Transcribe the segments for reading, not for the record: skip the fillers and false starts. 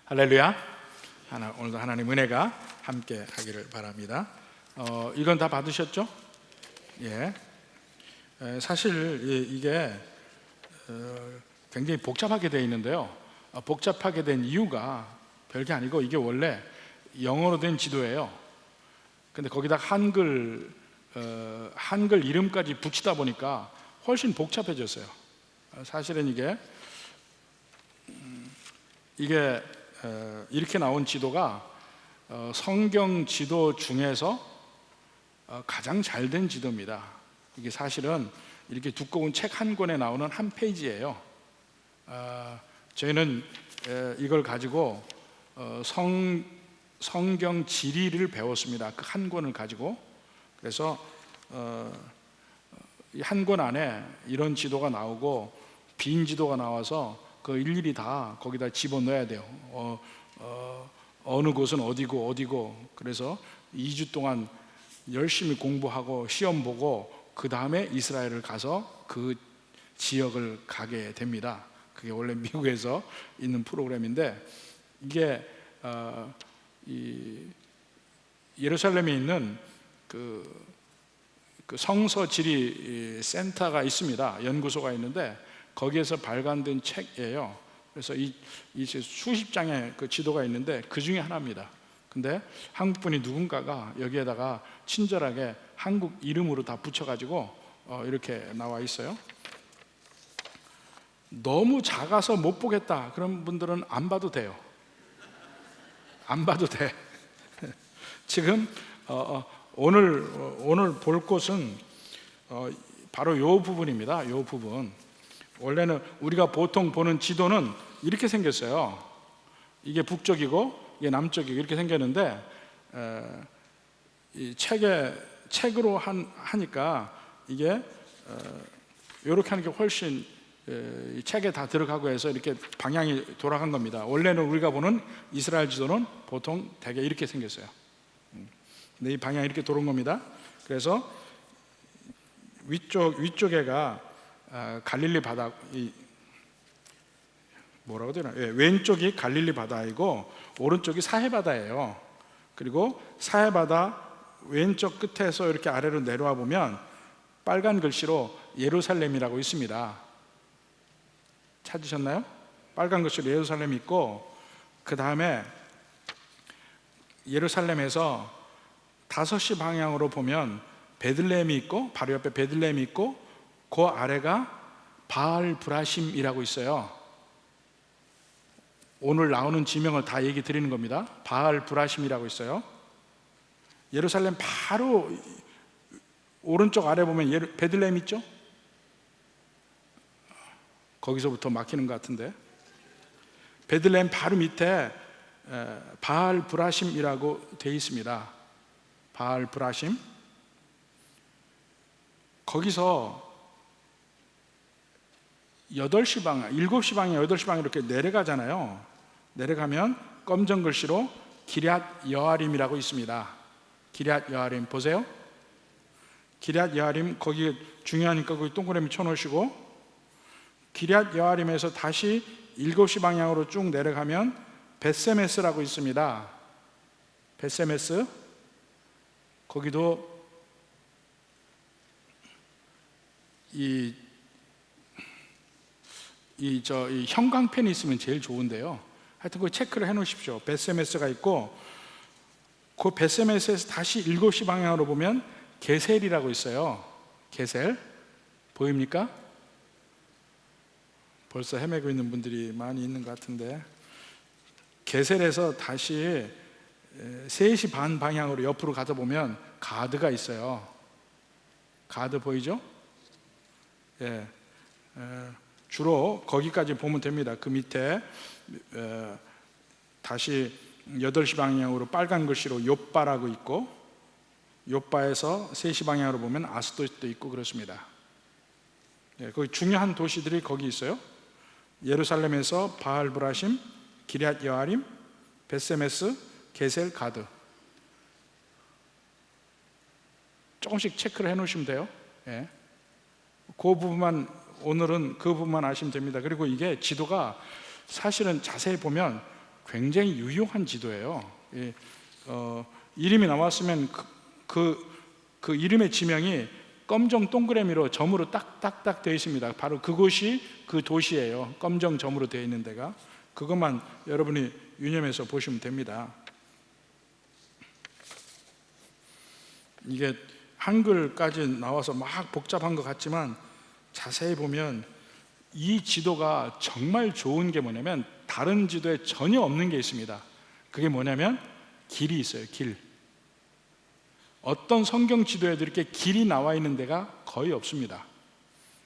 할렐루야. 오늘도 하나님 은혜가 함께 하기를 바랍니다. 이건 다 받으셨죠? 예. 사실 이게 굉장히 복잡하게 되어 있는데요. 복잡하게 된 이유가 별게 아니고 이게 원래 영어로 된 지도예요. 근데 거기다 한글 이름까지 붙이다 보니까 훨씬 복잡해졌어요. 사실은 이게 이렇게 나온 지도가 성경 지도 중에서 가장 잘 된 지도입니다. 이게 사실은 이렇게 두꺼운 책 한 권에 나오는 한 페이지예요. 저희는 이걸 가지고 성경 지리를 배웠습니다. 그 한 권을 가지고. 그래서 이 한 권 안에 이런 지도가 나오고 빈 지도가 나와서 그 일일이 다 거기다 집어넣어야 돼요. 어느 곳은 어디고. 그래서 2주 동안 열심히 공부하고 시험 보고 그 다음에 이스라엘을 가서 그 지역을 가게 됩니다. 그게 원래 미국에서 있는 프로그램인데, 이게 이 예루살렘에 있는 그 성서 지리 센터가 있습니다. 연구소가 있는데 거기에서 발간된 책이에요. 그래서 이 수십 장의 그 지도가 있는데 그 중에 하나입니다. 근데 한국분이 누군가가 여기에다가 친절하게 한국 이름으로 다 붙여가지고 이렇게 나와 있어요. 너무 작아서 못 보겠다 그런 분들은 안 봐도 돼요. 안 봐도 돼. 지금 오늘 볼 곳은 바로 요 부분입니다. 요 부분. 원래는 우리가 보통 보는 지도는 이렇게 생겼어요. 이게 북쪽이고 이게 남쪽이고 이렇게 생겼는데, 이 책으로 하니까 이게 이렇게 하는 게 훨씬 이 책에 다 들어가고 해서 이렇게 방향이 돌아간 겁니다. 원래는 우리가 보는 이스라엘 지도는 보통 대개 이렇게 생겼어요. 근데 이 방향이 이렇게 돌아온 겁니다. 그래서 위쪽에가 갈릴리 바다, 뭐라고 되나? 왼쪽이 갈릴리 바다이고 오른쪽이 사해 바다예요. 그리고 사해 바다 왼쪽 끝에서 이렇게 아래로 내려와 보면 빨간 글씨로 예루살렘이라고 있습니다. 찾으셨나요? 빨간 글씨로 예루살렘이 있고, 그 다음에 예루살렘에서 5시 방향으로 보면 베들레헴이 있고, 바로 옆에 베들레헴이 있고, 그 아래가 바알 브라심이라고 있어요. 오늘 나오는 지명을 다 얘기 드리는 겁니다. 바알 브라심이라고 있어요. 예루살렘 바로 오른쪽 아래 보면 베들레헴 있죠? 거기서부터 막히는 것 같은데, 베들레헴 바로 밑에 바알 브라심이라고 되어 있습니다. 바알 브라심. 거기서 8시 방향, 7시 방향, 8시 방향 이렇게 내려가잖아요. 내려가면 검정 글씨로 기럇 여아림이라고 있습니다. 기럇 여아림 보세요. 기럇 여아림, 거기 중요하니까 거기 동그라미 쳐놓으시고, 기럇 여아림에서 다시 7시 방향으로 쭉 내려가면 벳세메스라고 있습니다. 벳세메스. 거기도 이 형광펜이 있으면 제일 좋은데요. 하여튼 그 체크를 해 놓으십시오. 벳세메스가 있고, 그 벳세메스에서 다시 7시 방향으로 보면 게셀이라고 있어요. 게셀 보입니까? 벌써 헤매고 있는 분들이 많이 있는 것 같은데, 게셀에서 다시 3시 반 방향으로 옆으로 가다 보면 가드가 있어요. 가드 보이죠? 예. 주로 거기까지 보면 됩니다. 그 밑에 다시 8시 방향으로 빨간 글씨로 욥바라고 있고, 욥바에서 3시 방향으로 보면 아스돗도 있고 그렇습니다. 예, 거기 중요한 도시들이 거기 있어요. 예루살렘에서 바알 브라심, 기럇 여아림, 벳세메스, 게셀, 가드. 조금씩 체크를 해 놓으시면 돼요. 예. 그 부분만, 오늘은 그 부분만 아시면 됩니다. 그리고 이게 지도가 사실은 자세히 보면 굉장히 유용한 지도예요. 이름이 나왔으면 그 이름의 지명이 검정 동그라미로 점으로 딱딱딱 되어 있습니다. 바로 그곳이 그 도시예요. 검정 점으로 되어 있는 데가. 그것만 여러분이 유념해서 보시면 됩니다. 이게 한글까지 나와서 막 복잡한 것 같지만 자세히 보면 이 지도가 정말 좋은 게 뭐냐면 다른 지도에 전혀 없는 게 있습니다. 그게 뭐냐면 길이 있어요. 길. 어떤 성경 지도에도 이렇게 길이 나와 있는 데가 거의 없습니다.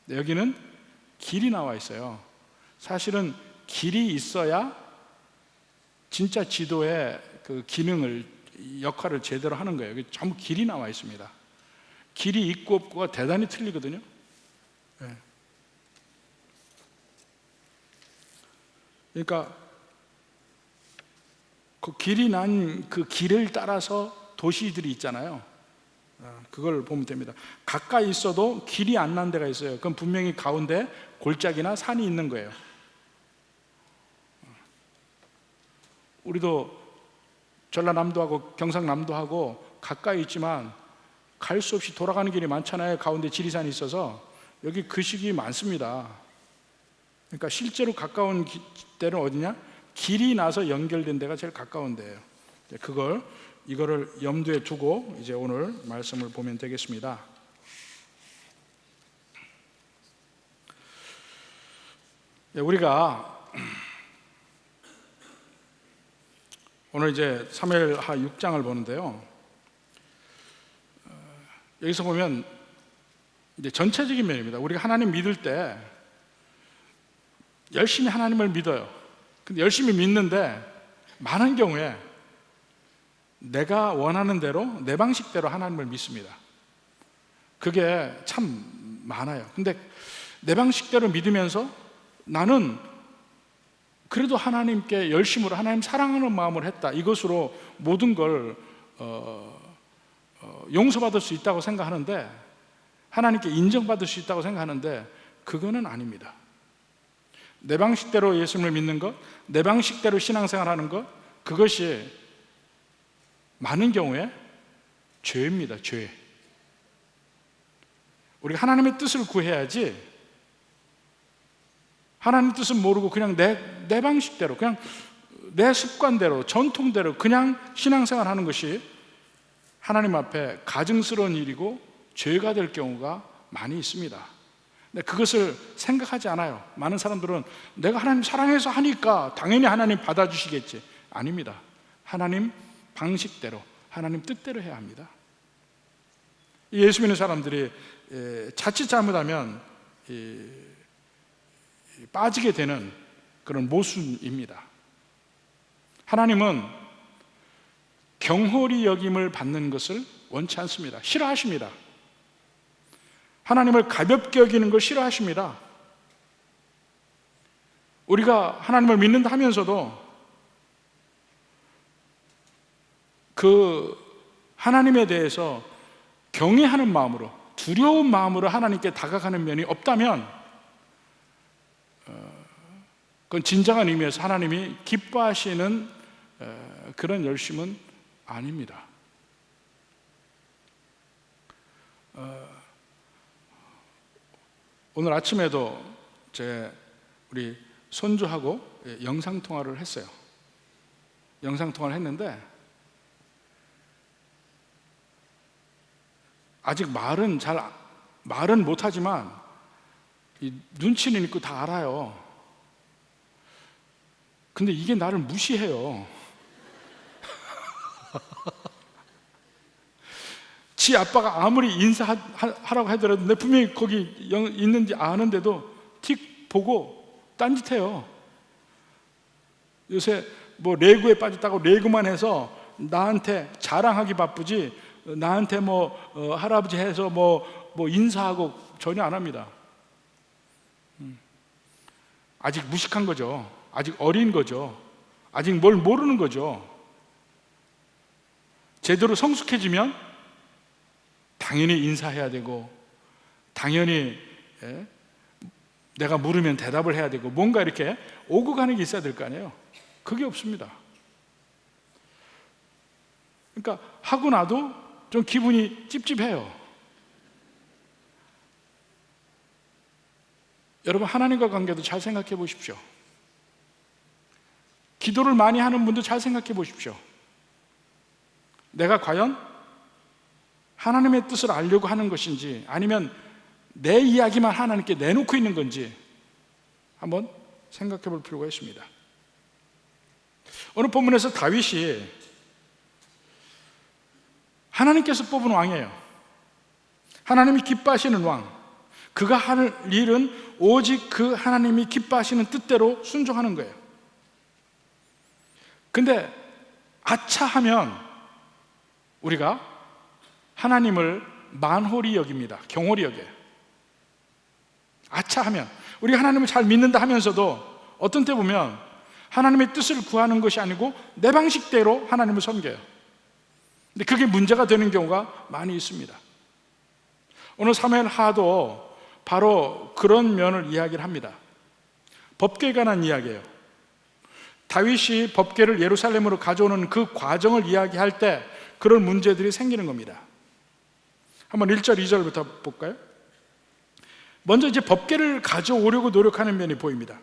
여기는 길이 나와 있어요. 사실은 길이 있어야 진짜 지도의 그 기능을, 역할을 제대로 하는 거예요. 여기 전부 길이 나와 있습니다. 길이 있고 없고가 대단히 틀리거든요. 네. 그러니까 그 길이 난 그 길을 따라서 도시들이 있잖아요. 그걸 보면 됩니다. 가까이 있어도 길이 안 난 데가 있어요. 그건 분명히 가운데 골짜기나 산이 있는 거예요. 우리도 전라남도 하고 경상남도 하고 가까이 있지만 갈 수 없이 돌아가는 길이 많잖아요. 가운데 지리산이 있어서. 여기 그 식이 많습니다. 그러니까 실제로 가까운 데는 어디냐? 길이 나서 연결된 데가 제일 가까운 데예요. 이거를 염두에 두고 이제 오늘 말씀을 보면 되겠습니다. 우리가 오늘 이제 사무엘하 6장을 보는데요. 여기서 보면 이제 전체적인 면입니다. 우리가 하나님 믿을 때 열심히 하나님을 믿어요. 근데 열심히 믿는데 많은 경우에 내가 원하는 대로, 내 방식대로 하나님을 믿습니다. 그게 참 많아요. 근데 내 방식대로 믿으면서 나는 그래도 하나님께 열심으로 하나님 사랑하는 마음을 했다, 이것으로 모든 걸 용서받을 수 있다고 생각하는데, 하나님께 인정받을 수 있다고 생각하는데 그거는 아닙니다. 내 방식대로 예수님을 믿는 것, 내 방식대로 신앙생활하는 것, 그것이 많은 경우에 죄입니다. 죄. 우리가 하나님의 뜻을 구해야지, 하나님 뜻은 모르고 그냥 내 방식대로, 그냥 내 습관대로, 전통대로 그냥 신앙생활하는 것이 하나님 앞에 가증스러운 일이고 죄가 될 경우가 많이 있습니다. 근데 그것을 생각하지 않아요. 많은 사람들은 내가 하나님 사랑해서 하니까 당연히 하나님 받아주시겠지. 아닙니다. 하나님 방식대로, 하나님 뜻대로 해야 합니다. 예수 믿는 사람들이 자칫 잘못하면 빠지게 되는 그런 모순입니다. 하나님은 경홀히 여김을 받는 것을 원치 않습니다. 싫어하십니다. 하나님을 가볍게 여기는 걸 싫어하십니다. 우리가 하나님을 믿는다 하면서도 그 하나님에 대해서 경외하는 마음으로, 두려운 마음으로 하나님께 다가가는 면이 없다면 그건 진정한 의미에서 하나님이 기뻐하시는 그런 열심은 아닙니다. 오늘 아침에도 우리 손주하고 영상통화를 했어요. 영상통화를 했는데 아직 말은 못하지만 이 눈치는 있고 다 알아요. 근데 이게 나를 무시해요. 지 아빠가 아무리 인사하라고 하더라도 내 분명히 거기 있는지 아는데도 틱 보고 딴짓해요. 요새 뭐 레고에 빠졌다고 레고만 해서 나한테 자랑하기 바쁘지, 나한테 할아버지 해서 인사하고 전혀 안 합니다. 아직 무식한 거죠. 아직 어린 거죠. 아직 뭘 모르는 거죠. 제대로 성숙해지면 당연히 인사해야 되고, 당연히 내가 물으면 대답을 해야 되고, 뭔가 이렇게 오고 가는 게 있어야 될 거 아니에요. 그게 없습니다. 그러니까 하고 나도 좀 기분이 찝찝해요. 여러분, 하나님과 관계도 잘 생각해 보십시오. 기도를 많이 하는 분도 잘 생각해 보십시오. 내가 과연 하나님의 뜻을 알려고 하는 것인지, 아니면 내 이야기만 하나님께 내놓고 있는 건지 한번 생각해 볼 필요가 있습니다. 오늘 본문에서 다윗이 하나님께서 뽑은 왕이에요. 하나님이 기뻐하시는 왕. 그가 할 일은 오직 그 하나님이 기뻐하시는 뜻대로 순종하는 거예요. 근데 아차하면 우리가 하나님을 만홀히 여깁니다. 경홀히 여겨요. 아차하면 우리가 하나님을 잘 믿는다 하면서도 어떤 때 보면 하나님의 뜻을 구하는 것이 아니고 내 방식대로 하나님을 섬겨요. 근데 그게 문제가 되는 경우가 많이 있습니다. 오늘 사무엘 하도 바로 그런 면을 이야기를 합니다. 법궤에 관한 이야기예요. 다윗이 법궤를 예루살렘으로 가져오는 그 과정을 이야기할 때 그런 문제들이 생기는 겁니다. 한번 1절, 2절부터 볼까요? 먼저 이제 법궤를 가져오려고 노력하는 면이 보입니다.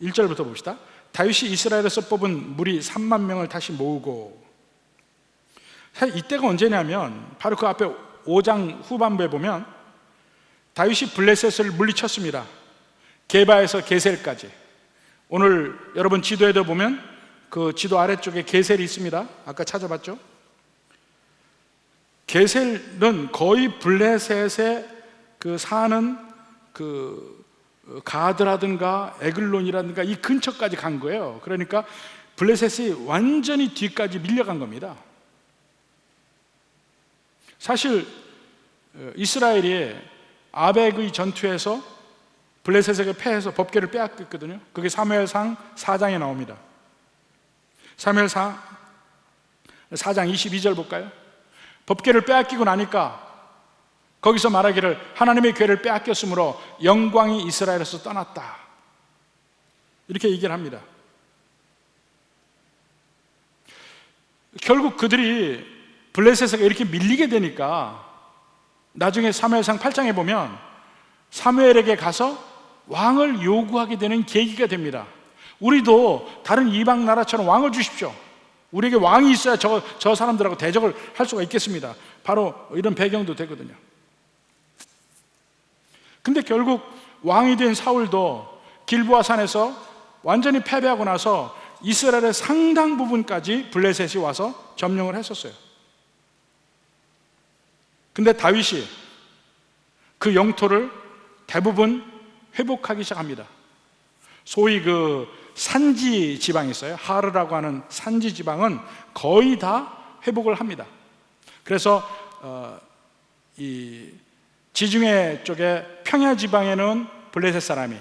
1절부터 봅시다. 다윗이 이스라엘에서 뽑은 무리 3만 명을 다시 모으고, 사실 이때가 언제냐면 바로 그 앞에 5장 후반부에 보면 다윗이 블레셋을 물리쳤습니다. 게바에서 게셀까지. 오늘 여러분 지도에도 보면 그 지도 아래쪽에 게셀이 있습니다. 아까 찾아봤죠? 게셀은 거의 블레셋에 그 사는 그 가드라든가 에글론이라든가 이 근처까지 간 거예요. 그러니까 블레셋이 완전히 뒤까지 밀려간 겁니다. 사실 이스라엘이 아벡의 전투에서 블레셋에게 패해서 법궤를 빼앗겼거든요. 그게 사무엘상 4장에 나옵니다. 사무엘상 4장 22절 볼까요? 법궤를 빼앗기고 나니까 거기서 말하기를 하나님의 궤를 빼앗겼으므로 영광이 이스라엘에서 떠났다, 이렇게 얘기를 합니다. 결국 그들이 블레셋에게 이렇게 밀리게 되니까 나중에 사무엘상 8장에 보면 사무엘에게 가서 왕을 요구하게 되는 계기가 됩니다. 우리도 다른 이방 나라처럼 왕을 주십시오. 우리에게 왕이 있어야 저 사람들하고 대적을 할 수가 있겠습니다. 바로 이런 배경도 되거든요. 근데 결국 왕이 된 사울도 길보아 산에서 완전히 패배하고 나서 이스라엘의 상당 부분까지 블레셋이 와서 점령을 했었어요. 근데 다윗이 그 영토를 대부분 회복하기 시작합니다. 소위 그 산지 지방이 있어요. 하르라고 하는 산지 지방은 거의 다 회복을 합니다. 그래서 이 지중해 쪽에 평야 지방에는 블레셋 사람이,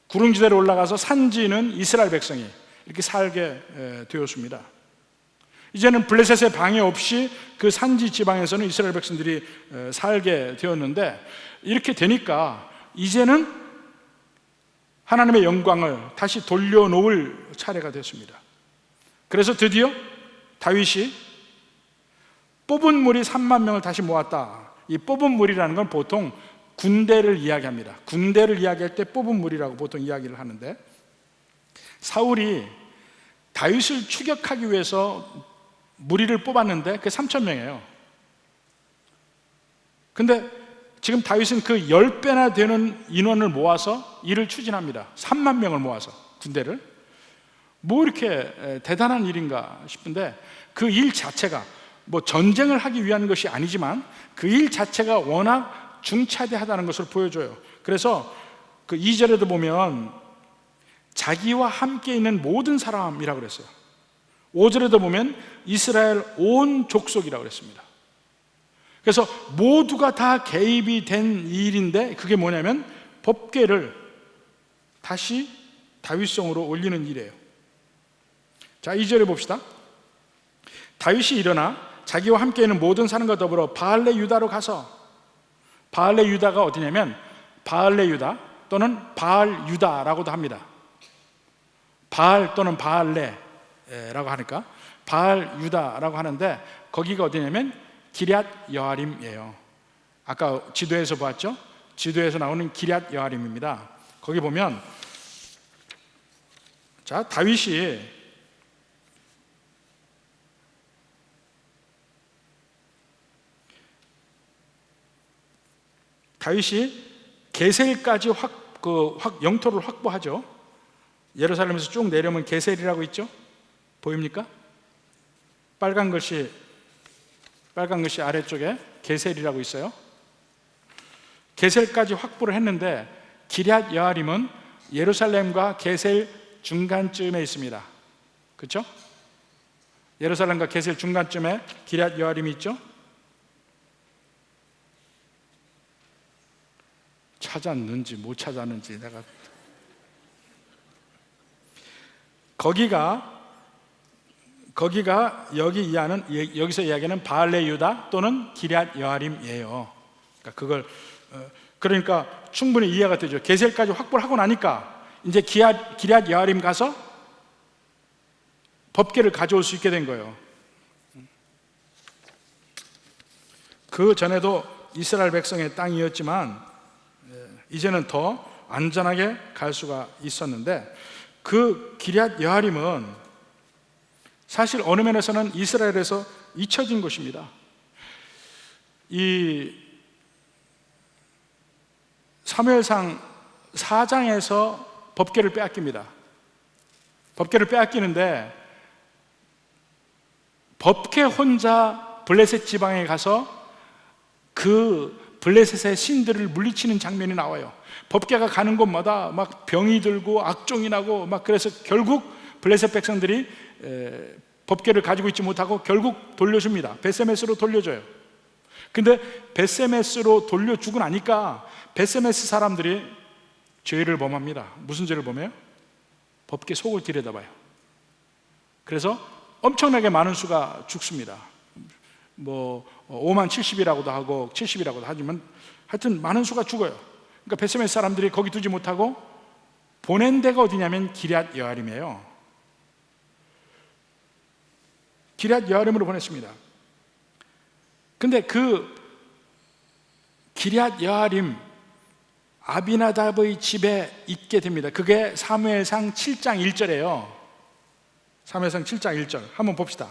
구릉지대로 올라가서 산지는 이스라엘 백성이 이렇게 살게 되었습니다. 이제는 블레셋의 방해 없이 그 산지 지방에서는 이스라엘 백성들이 살게 되었는데, 이렇게 되니까 이제는 하나님의 영광을 다시 돌려놓을 차례가 됐습니다. 그래서 드디어 다윗이 뽑은 무리 3만 명을 다시 모았다. 이 뽑은 무리라는 건 보통 군대를 이야기합니다. 군대를 이야기할 때 뽑은 무리라고 보통 이야기를 하는데, 사울이 다윗을 추격하기 위해서 무리를 뽑았는데 그게 3,000명이에요. 근데 지금 다윗은 그 10배나 되는 인원을 모아서 일을 추진합니다. 3만 명을 모아서 군대를. 뭐 이렇게 대단한 일인가 싶은데, 그 일 자체가 뭐 전쟁을 하기 위한 것이 아니지만 그 일 자체가 워낙 중차대하다는 것을 보여줘요. 그래서 그 2절에도 보면 자기와 함께 있는 모든 사람이라고 그랬어요. 5절에도 보면 이스라엘 온 족속이라고 그랬습니다. 그래서 모두가 다 개입이 된 일인데, 그게 뭐냐면 법궤를 다시 다윗성으로 올리는 일이에요. 자, 2절에 봅시다. 다윗이 일어나 자기와 함께 있는 모든 사람과 더불어 바알레 유다로 가서, 바알레 유다가 어디냐면 바알레 유다 또는 바알 유다라고도 합니다. 바알 또는 바알레, 바알라라고 하니까 바알 유다라고 하는데 거기가 어디냐면 기럇 여아림이에요. 아까 지도에서 봤죠? 지도에서 나오는 기럇 여아림입니다. 거기 보면 자, 다윗이 게셀까지 영토를 확보하죠. 예루살렘에서 쭉 내려오면 게셀이라고 있죠? 보입니까? 빨간 글씨 아래쪽에 게셀이라고 있어요. 게셀까지 확보를 했는데 기럇 여아림은 예루살렘과 게셀 중간쯤에 있습니다. 그렇죠? 예루살렘과 게셀 중간쯤에 기럇 여아림이 있죠? 찾았는지 못 찾았는지 내가 거기가 여기서 이야기하는 바알레 유다 또는 기럇 여아림이에요. 그러니까 충분히 이해가 되죠. 게셀까지 확보를 하고 나니까 이제 기럇 여아림 가서 법궤를 가져올 수 있게 된 거예요. 그 전에도 이스라엘 백성의 땅이었지만 이제는 더 안전하게 갈 수가 있었는데 그 기럇 여아림은 사실 어느 면에서는 이스라엘에서 잊혀진 곳입니다. 이 사무엘상 4장에서 법궤를 빼앗깁니다. 법궤를 빼앗기는데 법궤 혼자 블레셋 지방에 가서 그 블레셋의 신들을 물리치는 장면이 나와요. 법궤가 가는 곳마다 막 병이 들고 악종이 나고 막 그래서 결국 블레셋 백성들이 법궤를 가지고 있지 못하고 결국 돌려줍니다. 벳세메스로 돌려줘요. 근데 벳세메스로 돌려주고 나니까 벳세메스 사람들이 죄를 범합니다. 무슨 죄를 범해요? 법궤 속을 들여다봐요. 그래서 엄청나게 많은 수가 죽습니다. 5만 70이라고도 하고 70이라고도 하지만 하여튼 많은 수가 죽어요. 그러니까 벳세메스 사람들이 거기 두지 못하고 보낸 데가 어디냐면 기럇 여아림이에요. 기럇 여아림으로 보냈습니다. 근데 그 기럇 여아림 아비나답의 집에 있게 됩니다. 그게 사무엘상 7장 1절이에요. 사무엘상 7장 1절 한번 봅시다.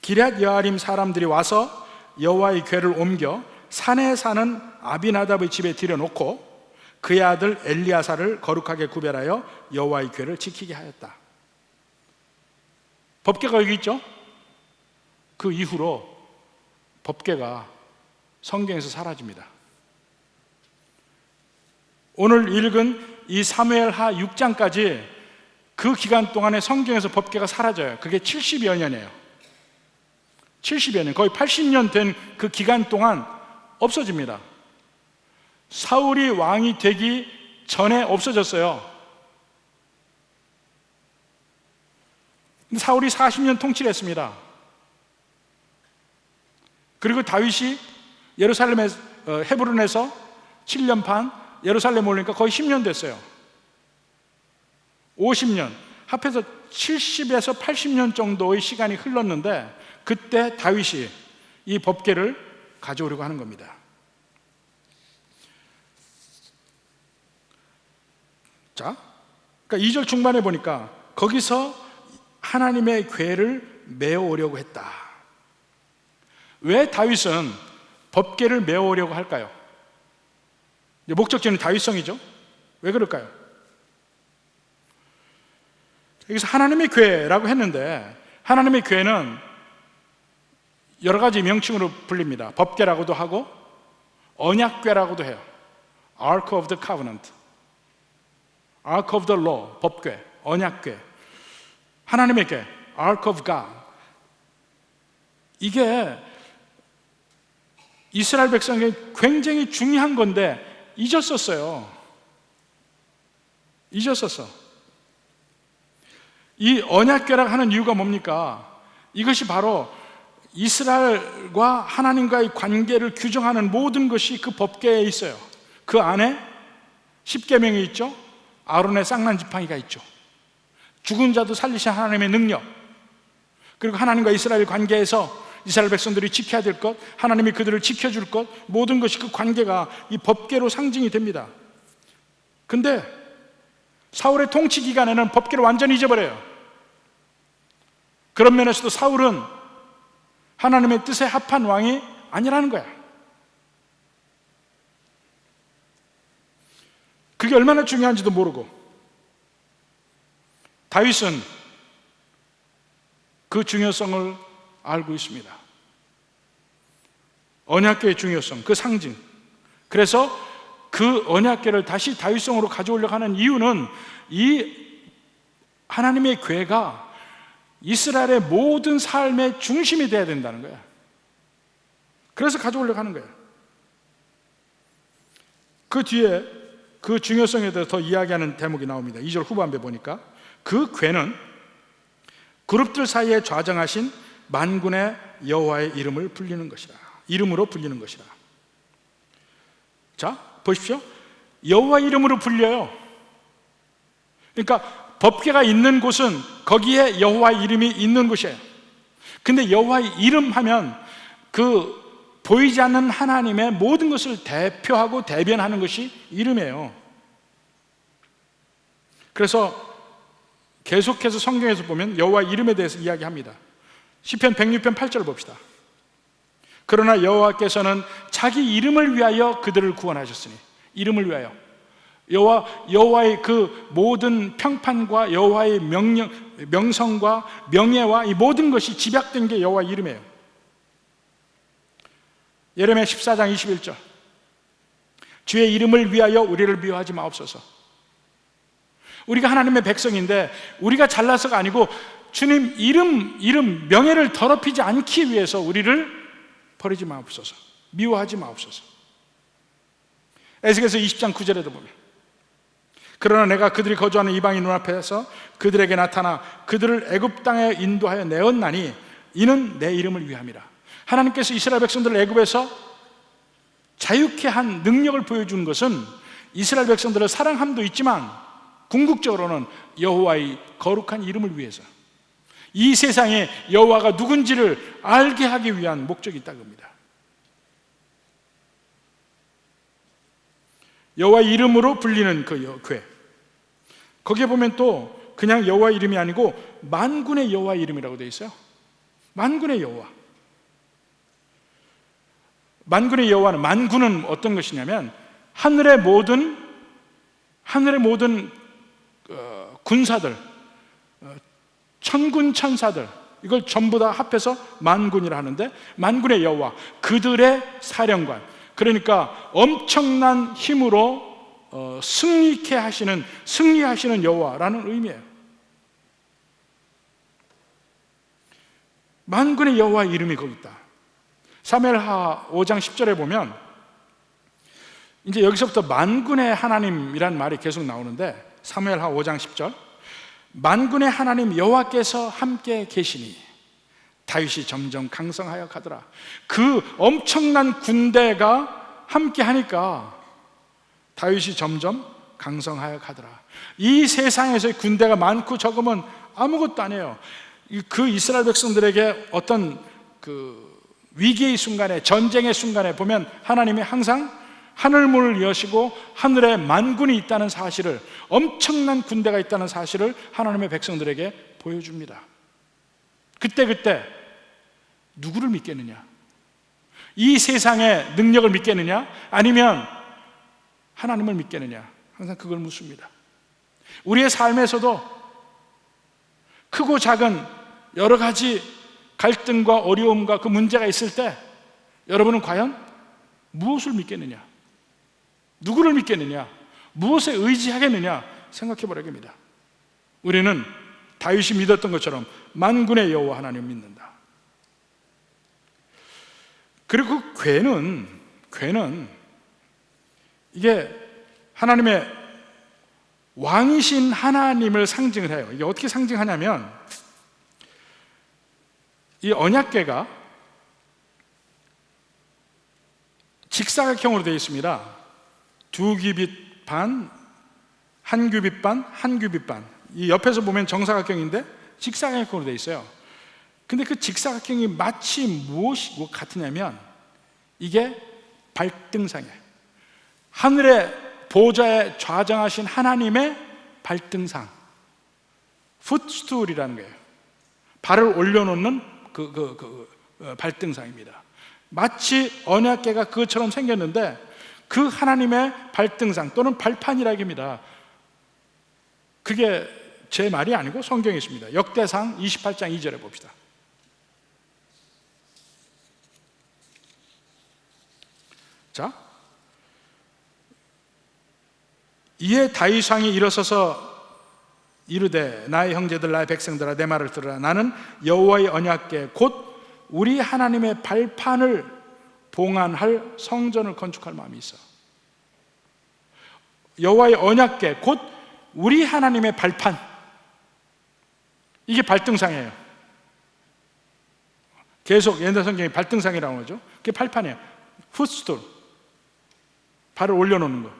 기럇 여아림 사람들이 와서 여호와의 궤를 옮겨 산에 사는 아비나답의 집에 들여놓고 그의 아들 엘리야사를 거룩하게 구별하여 여호와의 궤를 지키게 하였다. 법궤가 여기 있죠? 그 이후로 법궤가 성경에서 사라집니다. 오늘 읽은 이 사무엘하 6장까지 그 기간 동안에 성경에서 법궤가 사라져요. 그게 70여 년이에요. 70여 년, 거의 80년 된 그 기간 동안 없어집니다. 사울이 왕이 되기 전에 없어졌어요. 사울이 40년 통치를 했습니다. 그리고 다윗이 헤브론에서 7년 반, 예루살렘 올리니까 거의 10년 됐어요. 50년, 합해서 70에서 80년 정도의 시간이 흘렀는데 그때 다윗이 이 법궤를 가져오려고 하는 겁니다. 자, 그러니까 2절 중반에 보니까 거기서 하나님의 궤를 메어오려고 했다. 왜 다윗은 법궤를 메어오려고 할까요? 목적지는 다윗성이죠. 왜 그럴까요? 여기서 하나님의 궤라고 했는데 하나님의 궤는 여러 가지 명칭으로 불립니다. 법궤라고도 하고 언약궤라고도 해요. Ark of the Covenant, Ark of the Law, 법궤, 언약궤, 하나님의 궤, Ark of God. 이게 이스라엘 백성에게 굉장히 중요한 건데 잊었었어요. 이 언약궤라고 하는 이유가 뭡니까? 이것이 바로 이스라엘과 하나님과의 관계를 규정하는 모든 것이 그 법궤에 있어요. 그 안에 십계명이 있죠. 아론의 쌍난 지팡이가 있죠. 죽은 자도 살리신 하나님의 능력, 그리고 하나님과 이스라엘 관계에서 이스라엘 백성들이 지켜야 될 것, 하나님이 그들을 지켜줄 것, 모든 것이 그 관계가 이 법궤로 상징이 됩니다. 근데 사울의 통치 기간에는 법궤를 완전히 잊어버려요. 그런 면에서도 사울은 하나님의 뜻에 합한 왕이 아니라는 거야. 그게 얼마나 중요한지도 모르고, 다윗은 그 중요성을 알고 있습니다. 언약궤의 중요성, 그 상징. 그래서 그 언약궤를 다시 다윗성으로 가져오려고 하는 이유는 이 하나님의 궤가 이스라엘의 모든 삶의 중심이 되어야 된다는 거야. 그래서 가져오려고 하는 거야. 그 뒤에 그 중요성에 대해서 더 이야기하는 대목이 나옵니다. 2절 후반부에 보니까 그 궤는 그룹들 사이에 좌정하신 만군의 여호와의 이름을 불리는 것이라. 이름으로 불리는 것이라. 자, 보십시오. 여호와 이름으로 불려요. 그러니까 법궤가 있는 곳은 거기에 여호와의 이름이 있는 곳이에요. 근데 여호와의 이름 하면 그 보이지 않는 하나님의 모든 것을 대표하고 대변하는 것이 이름이에요. 그래서 계속해서 성경에서 보면 여호와 이름에 대해서 이야기합니다. 시편 106편 8절을 봅시다. 그러나 여호와께서는 자기 이름을 위하여 그들을 구원하셨으니, 이름을 위하여 여호와의 그 모든 평판과 여호와의 명성과 명예와 이 모든 것이 집약된 게 여호와 이름이에요. 예레미야 14장 21절, 주의 이름을 위하여 우리를 미워하지 마옵소서. 우리가 하나님의 백성인데 우리가 잘나서가 아니고 주님 이름 명예를 더럽히지 않기 위해서 우리를 버리지 마옵소서, 미워하지 마옵소서. 에스겔서 20장 9절에도 보면, 그러나 내가 그들이 거주하는 이방인 눈앞에서 그들에게 나타나 그들을 애굽 땅에 인도하여 내었나니 이는 내 이름을 위함이라. 하나님께서 이스라엘 백성들을 애굽에서 자유케 한 능력을 보여주는 것은 이스라엘 백성들을 사랑함도 있지만 궁극적으로는 여호와의 거룩한 이름을 위해서, 이 세상에 여호와가 누군지를 알게 하기 위한 목적이 있다고 합니다. 여호와의 이름으로 불리는 그 궤, 거기에 보면 또 그냥 여호와 이름이 아니고 만군의 여호와 이름이라고 되어 있어요. 만군의 여호와. 만군의 여호와는, 만군은 어떤 것이냐면 하늘의 모든 군사들, 천군 천사들, 이걸 전부 다 합해서 만군이라 하는데, 만군의 여호와, 그들의 사령관, 그러니까 엄청난 힘으로 승리하시는 여호와라는 의미예요. 만군의 여호와 이름이 거기 있다. 사무엘하 5장 10절에 보면 이제 여기서부터 만군의 하나님이란 말이 계속 나오는데, 사무엘하 5장 10절, 만군의 하나님 여호와께서 함께 계시니 다윗이 점점 강성하여 가더라. 그 엄청난 군대가 함께 하니까 다윗이 점점 강성하여 가더라. 이 세상에서의 군대가 많고 적으면 아무것도 아니에요. 그 이스라엘 백성들에게 어떤 그 위기의 순간에, 전쟁의 순간에 보면 하나님이 항상 하늘문을 여시고 하늘에 만군이 있다는 사실을, 엄청난 군대가 있다는 사실을 하나님의 백성들에게 보여줍니다. 그때 누구를 믿겠느냐? 이 세상의 능력을 믿겠느냐? 아니면 하나님을 믿겠느냐? 항상 그걸 묻습니다. 우리의 삶에서도 크고 작은 여러 가지 갈등과 어려움과 그 문제가 있을 때 여러분은 과연 무엇을 믿겠느냐? 누구를 믿겠느냐? 무엇에 의지하겠느냐? 생각해 보라고 합니다. 우리는 다윗이 믿었던 것처럼 만군의 여호와 하나님을 믿는다. 그리고 그 궤는 이게 하나님의 왕이신 하나님을 상징을 해요. 이게 어떻게 상징하냐면, 이 언약궤가 직사각형으로 되어 있습니다. 2규빗 반, 1규빗 반, 1규빗 반, 이 옆에서 보면 정사각형인데 직사각형으로 되어 있어요. 근데 그 직사각형이 마치 무엇이 같으냐면 이게 발등상이에요. 하늘의 보좌에 좌정하신 하나님의 발등상, 풋스툴이라는 거예요. 발을 올려놓는 발등상입니다. 마치 언약궤가 그것처럼 생겼는데 그 하나님의 발등상 또는 발판이라 합니다. 그게 제 말이 아니고 성경에 있습니다. 역대상 28장 2절에 봅시다. 자, 이에 다윗 왕이 일어서서 이르되 나의 형제들 나의 백성들아 내 말을 들으라. 나는 여호와의 언약궤 곧 우리 하나님의 발판을 봉안할 성전을 건축할 마음이 있어. 여호와의 언약궤 곧 우리 하나님의 발판, 이게 발등상이에요. 계속 옛날 성경에 발등상이라고 하죠. 그게 발판이에요. 풋스톨, 발을 올려놓는 거.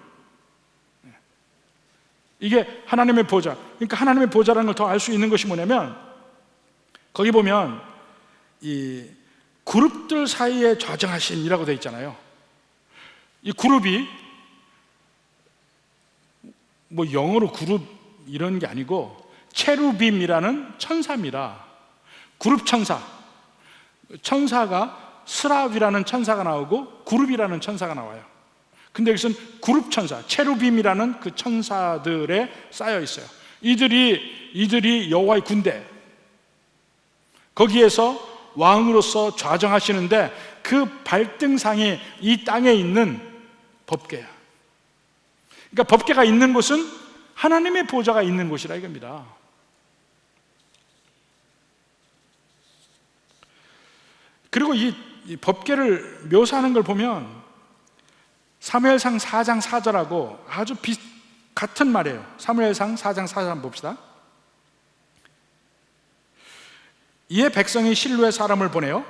이게 하나님의 보좌. 그러니까 하나님의 보좌라는 걸 더 알 수 있는 것이 뭐냐면 거기 보면 이 그룹들 사이에 좌정하신이라고 되어 있잖아요. 이 그룹이 뭐 영어로 그룹 이런 게 아니고 체루빔이라는 천사입니다. 그룹 천사. 천사가 스랍이라는 천사가 나오고 그룹이라는 천사가 나와요. 근데 여기서는 그룹 천사, 체루빔이라는 그 천사들에 쌓여 있어요. 이들이 여호와의 군대, 거기에서 왕으로서 좌정하시는데 그 발등상이 이 땅에 있는 법궤야. 그러니까 법궤가 있는 곳은 하나님의 보좌가 있는 곳이라 이겁니다. 그리고 이 법궤를 묘사하는 걸 보면 사무엘상 4장 4절하고 아주 같은 말이에요. 사무엘상 4장 4절 한번 봅시다. 이에 백성이 실로의 사람을 보내요.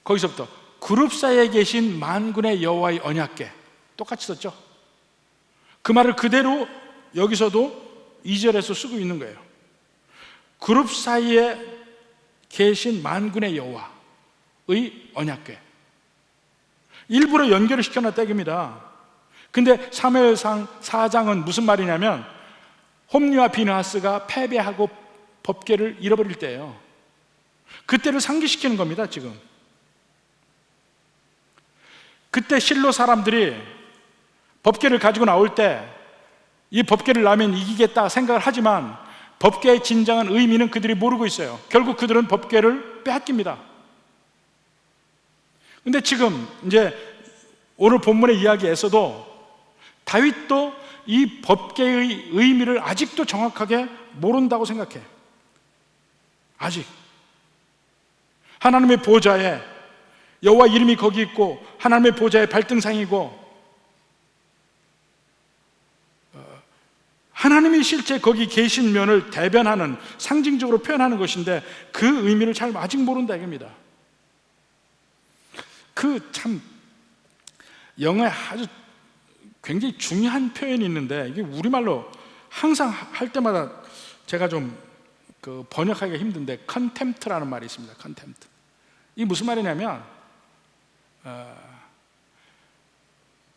거기서부터 그룹 사이에 계신 만군의 여호와의 언약궤, 똑같이 썼죠. 그 말을 그대로 여기서도 2절에서 쓰고 있는 거예요. 그룹 사이에 계신 만군의 여호와의 언약궤, 일부러 연결을 시켜놨다 이겁니다. 근데 사무엘상 4장은 무슨 말이냐면 홈리와 비느하스가 패배하고 법궤를 잃어버릴 때예요. 그때를 상기시키는 겁니다. 지금 그때 실로 사람들이 법궤를 가지고 나올 때 이 법궤를 나면 이기겠다 생각을 하지만 법궤의 진정한 의미는 그들이 모르고 있어요. 결국 그들은 법궤를 빼앗깁니다. 근데 지금 이제 오늘 본문의 이야기에서도 다윗도 이 법궤의 의미를 아직도 정확하게 모른다고 생각해. 아직 하나님의 보좌에 여호와 이름이 거기 있고 하나님의 보좌의 발등상이고 하나님이 실제 거기 계신 면을 대변하는, 상징적으로 표현하는 것인데 그 의미를 잘 아직 모른다 이겁니다. 그 참 영어에 아주 굉장히 중요한 표현이 있는데 이게 우리말로 항상 할 때마다 제가 좀 번역하기가 힘든데 contempt라는 말이 있습니다. contempt. 이게 무슨 말이냐면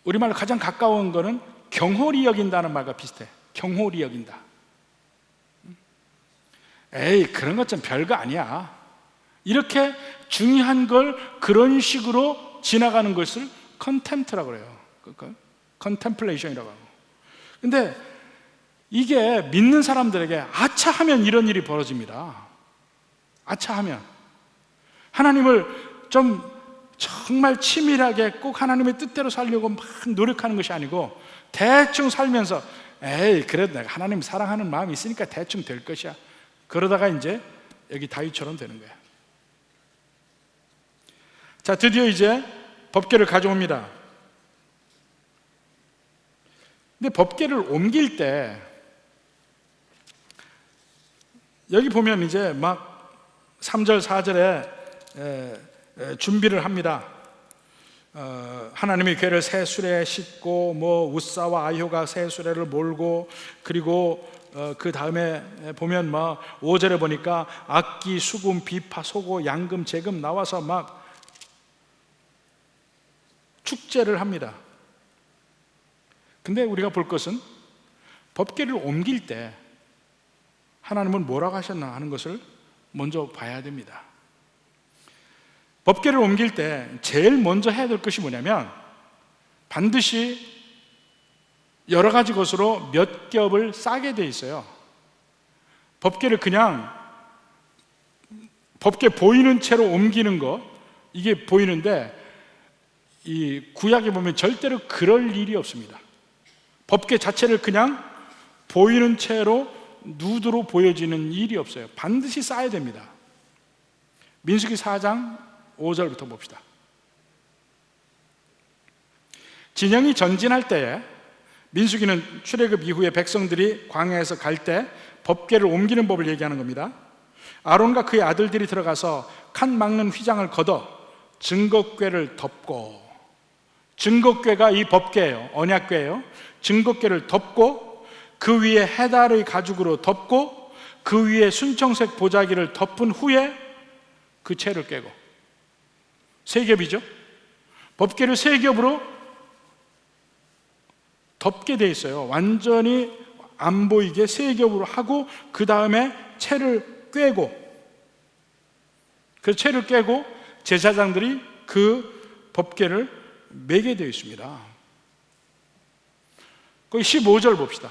우리말로 가장 가까운 거는 경홀히 여긴다는 말과 비슷해. 경홀히 여긴다. 에이 그런 것 좀 별거 아니야. 이렇게 중요한 걸 그런 식으로 지나가는 것을 contempt라고 그래요. contemplation이라고 하고. 근데 이게 믿는 사람들에게 아차하면 이런 일이 벌어집니다. 아차하면 하나님을 좀 정말 치밀하게 꼭 하나님의 뜻대로 살려고 막 노력하는 것이 아니고 대충 살면서 에이 그래도 내가 하나님 사랑하는 마음이 있으니까 대충 될 것이야. 그러다가 이제 여기 다윗처럼 되는 거야. 자, 드디어 이제 법궤를 가져옵니다. 근데 법궤를 옮길 때 여기 보면 이제 막 3절 4절에 준비를 합니다. 하나님의 궤를 새 수레에 싣고 뭐 우사와 아효가 새 수레를 몰고, 그리고 그 다음에 보면 막 5절에 보니까 악기, 수금, 비파, 소고, 양금, 재금 나와서 막 축제를 합니다. 근데 우리가 볼 것은 법궤를 옮길 때 하나님은 뭐라고 하셨나 하는 것을 먼저 봐야 됩니다. 법궤를 옮길 때 제일 먼저 해야 될 것이 뭐냐면, 반드시 여러 가지 것으로 몇 겹을 싸게 돼 있어요. 법궤를 그냥 법궤 보이는 채로 옮기는 거, 이게 보이는데 이 구약에 보면 절대로 그럴 일이 없습니다. 법궤 자체를 그냥 보이는 채로 누드로 보여지는 일이 없어요. 반드시 싸야 됩니다. 민수기 4장 5절부터 봅시다. 진영이 전진할 때에, 민수기는 출애굽 이후에 백성들이 광야에서 갈 때 법궤를 옮기는 법을 얘기하는 겁니다. 아론과 그의 아들들이 들어가서 칸 막는 휘장을 걷어 증거궤를 덮고, 증거궤가 이 법궤예요. 언약궤예요. 증거궤를 덮고 그 위에 해달의 가죽으로 덮고 그 위에 순청색 보자기를 덮은 후에 그 채를 깨고, 세 겹이죠. 법궤를 세 겹으로 덮게 돼 있어요. 완전히 안 보이게 세 겹으로 하고, 그 다음에 채를 꿰고, 그 채를 깨고 제사장들이 그 법궤를 매게 되어 있습니다. 거기 15절 봅시다.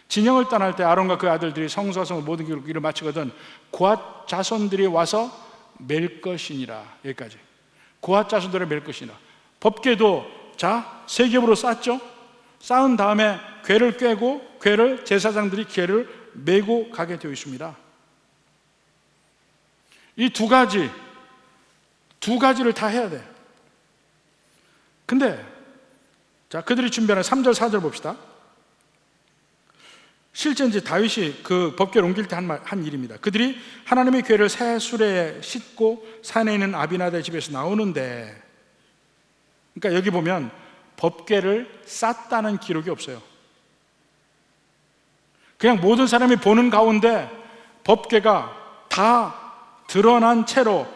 진영을 떠날 때 아론과 그 아들들이 성소와 모든 일을 마치거든 고앗 자손들이 와서 맬 것이니라. 여기까지. 고앗 자손들을 맬 것이니라. 법궤도 자, 세 겹으로 쌓죠. 쌓은 다음에 궤를 꿰고, 궤를 제사장들이 궤를 메고 가게 되어 있습니다. 이 두 가지를 다 해야 돼. 근데 자, 그들이 준비하는 3절 4절 봅시다. 실제 이제 다윗이 그 법궤를 옮길 때 한 일입니다. 그들이 하나님의 궤를 새 수레에 싣고 산에 있는 아비나답의 집에서 나오는데, 그러니까 여기 보면 법궤를 쌌다는 기록이 없어요. 그냥 모든 사람이 보는 가운데 법궤가 다 드러난 채로,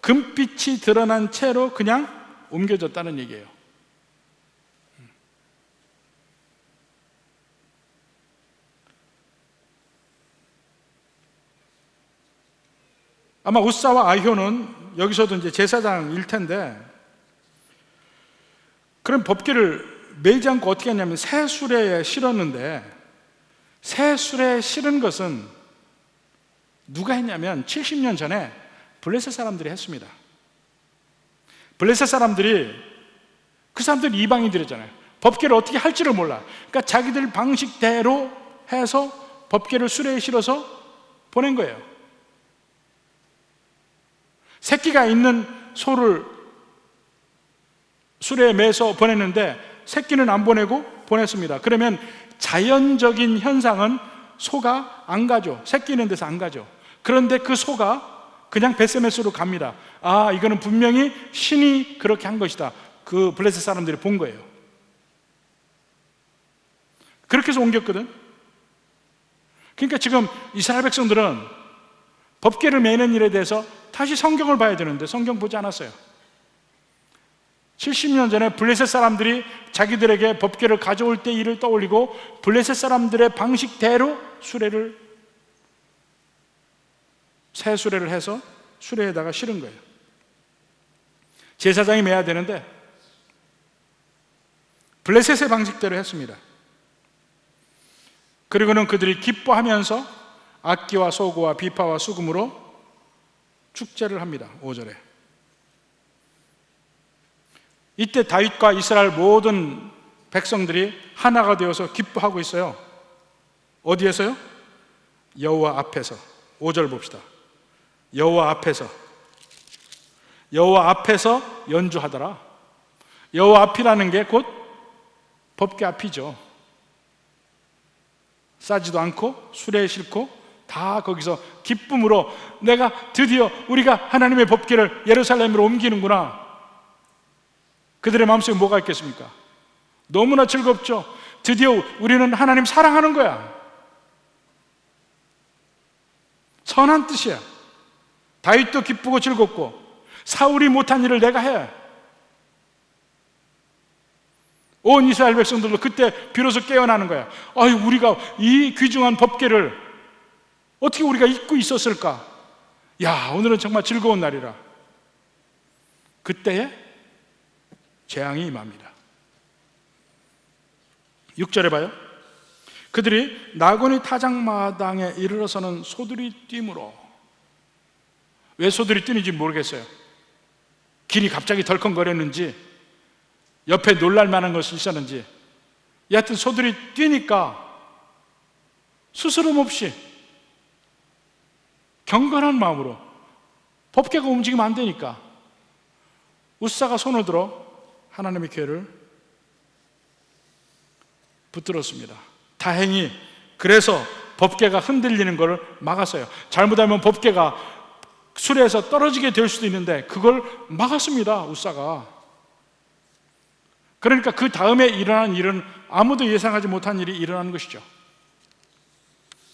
금빛이 드러난 채로 그냥 옮겨졌다는 얘기예요. 아마 우사와 아효는 여기서도 이제 제사장일 텐데, 그럼 법궤를 매지 않고 어떻게 했냐면 새 수레에 실었는데, 새 수레에 실은 것은 누가 했냐면 70년 전에 블레셋 사람들이 했습니다. 블레셋 사람들이, 그 사람들이 이방인들이잖아요. 법궤를 어떻게 할지를 몰라. 그러니까 자기들 방식대로 해서 법궤를 수레에 실어서 보낸 거예요. 새끼가 있는 소를 수레에 매서 보냈는데 새끼는 안 보내고 보냈습니다. 그러면 자연적인 현상은 소가 안 가죠. 새끼 있는 데서 안 가죠. 그런데 그 소가 그냥 벳세메스로 갑니다. 아, 이거는 분명히 신이 그렇게 한 것이다. 그 블레셋 사람들이 본 거예요. 그렇게 해서 옮겼거든. 그러니까 지금 이스라엘 백성들은 법궤를 매는 일에 대해서 다시 성경을 봐야 되는데 성경 보지 않았어요. 70년 전에 블레셋 사람들이 자기들에게 법궤를 가져올 때 일을 떠올리고 블레셋 사람들의 방식대로 새 수레를 해서 수레에다가 실은 거예요. 제사장이 매야 되는데 블레셋의 방식대로 했습니다. 그리고는 그들이 기뻐하면서 악기와 소고와 비파와 수금으로 축제를 합니다. 5절에. 이때 다윗과 이스라엘 모든 백성들이 하나가 되어서 기뻐하고 있어요. 어디에서요? 여호와 앞에서. 5절 봅시다. 여호와 앞에서 연주하더라. 여호와 앞이라는 게 곧 법궤 앞이죠. 싸지도 않고 수레에 싣고 다 거기서 기쁨으로, 내가 드디어 우리가 하나님의 법궤를 예루살렘으로 옮기는구나, 그들의 마음속에 뭐가 있겠습니까? 너무나 즐겁죠. 드디어 우리는 하나님 사랑하는 거야. 선한 뜻이야. 다윗도 기쁘고 즐겁고 사울이 못한 일을 내가 해. 온 이스라엘 백성들도 그때 비로소 깨어나는 거야. 아유, 우리가 이 귀중한 법궤를 어떻게 우리가 잊고 있었을까? 야, 오늘은 정말 즐거운 날이라. 그때에 재앙이 임합니다. 6절에 봐요. 그들이 나곤이 타작마당에 이르러서는 소들이 뛰므로. 왜 소들이 뛰는지 모르겠어요. 길이 갑자기 덜컹거렸는지, 옆에 놀랄 만한 것이 있었는지, 여하튼 소들이 뛰니까 스스럼 없이 경건한 마음으로, 법궤가 움직이면 안 되니까 웃사가 손을 들어 하나님의 궤를 붙들었습니다. 다행히 그래서 법궤가 흔들리는 것을 막았어요. 잘못하면 법궤가 수레에서 떨어지게 될 수도 있는데 그걸 막았습니다, 웃사가. 그러니까 그 다음에 일어난 일은 아무도 예상하지 못한 일이 일어나는 것이죠.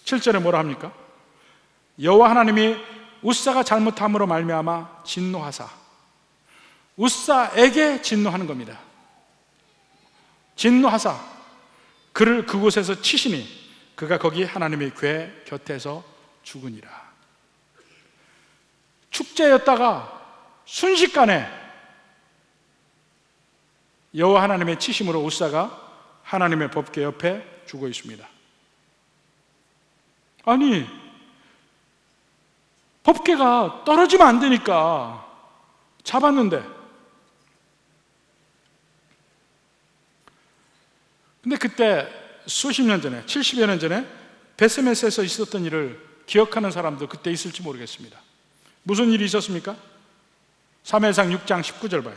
7절에 뭐라 합니까? 여호와 하나님이 웃사가 잘못함으로 말미암아 진노하사. 웃사에게 진노하는 겁니다. 진노하사 그를 그곳에서 치시니 그가 거기 하나님의 궤 곁에서 죽으니라. 축제였다가 순식간에 여호와 하나님의 치심으로 웃사가 하나님의 법궤 옆에 죽어 있습니다. 아니, 법궤가 떨어지면 안 되니까 잡았는데, 근데 그때 수십 년 전에, 70여 년 전에 베스메스에서 있었던 일을 기억하는 사람도 그때 있을지 모르겠습니다. 무슨 일이 있었습니까? 사무엘상 6장 19절 봐요.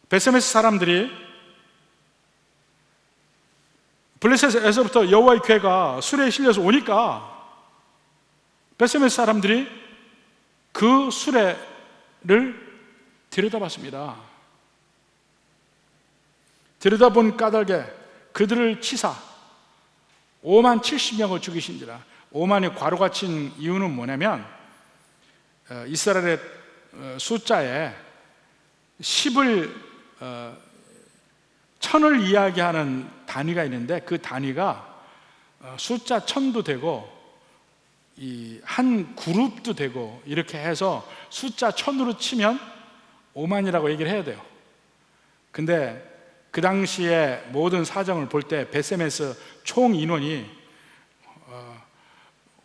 베스메스 사람들이 블레셋에서부터 여호와의 궤가 수레에 실려서 오니까 베스메스 사람들이 그 수레를 들여다봤습니다. 들여다본 까닭에 그들을 치사 5만 70명을 죽이신지라. 5만이 괄호가 친 이유는 뭐냐면 이스라엘의 숫자에 10을 1000을 이야기하는 단위가 있는데 그 단위가 숫자 1000도 되고 이 한 그룹도 되고 이렇게 해서 숫자 1000으로 치면 5만이라고 얘기를 해야 돼요. 근데 그 당시에 모든 사정을 볼 때 베세메스 총 인원이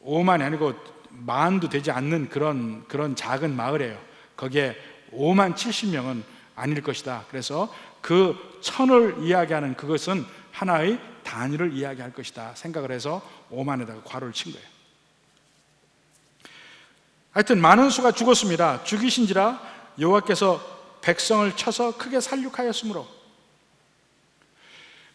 5만이 아니고 만도 되지 않는 그런 작은 마을이에요. 거기에 5만 70명은 아닐 것이다. 그래서 그 1000을 이야기하는 그것은 하나의 단위를 이야기할 것이다 생각을 해서 5만에다가 괄호를 친 거예요. 하여튼 많은 수가 죽었습니다. 죽이신지라 여호와께서 백성을 쳐서 크게 살육하였으므로.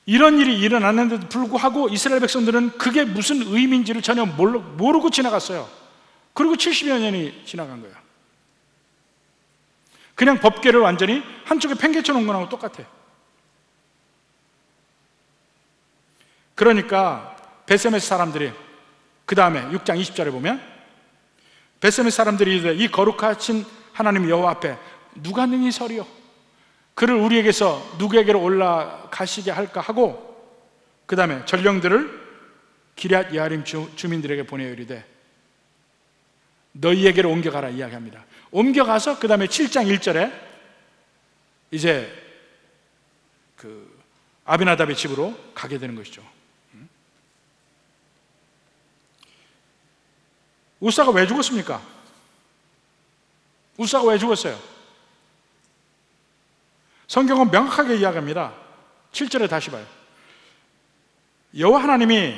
이런 일이 일어났는데도 불구하고 이스라엘 백성들은 그게 무슨 의미인지를 전혀 모르고 지나갔어요. 그리고 70여 년이 지나간 거예요. 그냥 법궤를 완전히 한쪽에 팽개쳐 놓은 거랑 똑같아. 그러니까 베세메스 사람들이 그 다음에 6장 20절에 보면 베세메스 사람들이 이르되 이 거룩하신 하나님 여호와 앞에 누가 능히 서리요? 그를 우리에게서 누구에게로 올라가시게 할까 하고 그 다음에 전령들을 기럇 여아림 주민들에게 보내어 이르되 너희에게로 옮겨가라 이야기합니다. 옮겨가서 그 다음에 7장 1절에 이제 그 아비나답의 집으로 가게 되는 것이죠. 웃사가 왜 죽었습니까? 웃사가 왜 죽었어요? 성경은 명확하게 이야기합니다. 7절에 다시 봐요. 여호와 하나님이